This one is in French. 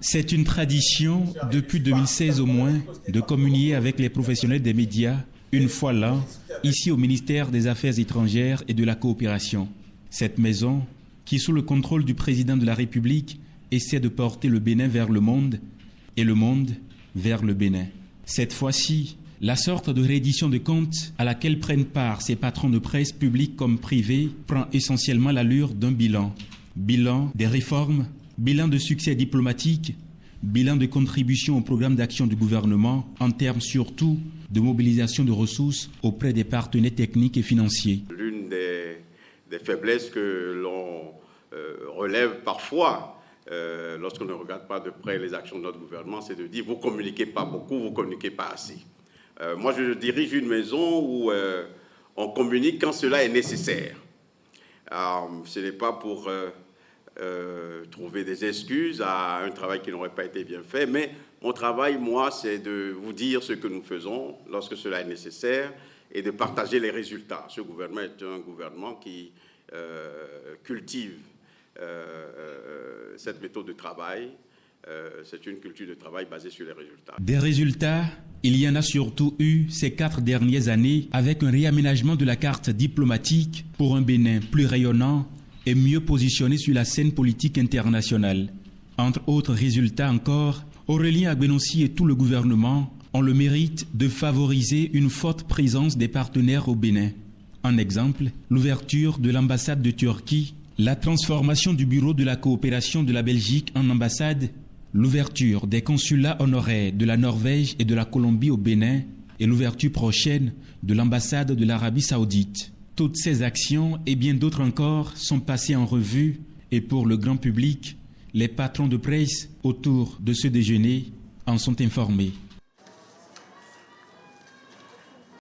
C'est une tradition, depuis 2016 au moins, de communier avec les professionnels des médias, une fois l'an, ici au ministère des Affaires étrangères et de la coopération. Cette maison, qui sous le contrôle du président de la République, essaie de porter le Bénin vers le monde et le monde vers le Bénin. Cette fois-ci, la sorte de reddition de comptes à laquelle prennent part ces patrons de presse publics comme privés prend essentiellement l'allure d'un bilan. Bilan des réformes, bilan de succès diplomatique, bilan de contribution au programme d'action du gouvernement en termes surtout de mobilisation de ressources auprès des partenaires techniques et financiers. L'une des faiblesses que l'on relève parfois lorsqu'on ne regarde pas de près les actions de notre gouvernement, c'est de dire vous ne communiquez pas beaucoup, vous ne communiquez pas assez. Moi, je dirige une maison où on communique quand cela est nécessaire. Ce n'est pas pour trouver des excuses à un travail qui n'aurait pas été bien fait, mais mon travail, moi, c'est de vous dire ce que nous faisons lorsque cela est nécessaire et de partager les résultats. Ce gouvernement est un gouvernement qui cultive cette méthode de travail. C'est une culture de travail basée sur les résultats. Des résultats, il y en a surtout eu ces 4 dernières années avec un réaménagement de la carte diplomatique pour un Bénin plus rayonnant et mieux positionné sur la scène politique internationale. Entre autres résultats encore, Aurélien Agbenossi et tout le gouvernement ont le mérite de favoriser une forte présence des partenaires au Bénin. En exemple, l'ouverture de l'ambassade de Turquie, la transformation du bureau de la coopération de la Belgique en ambassade, l'ouverture des consulats honoraires de la Norvège et de la Colombie au Bénin et l'ouverture prochaine de l'ambassade de l'Arabie Saoudite. Toutes ces actions et bien d'autres encore sont passées en revue et pour le grand public, les patrons de presse autour de ce déjeuner en sont informés.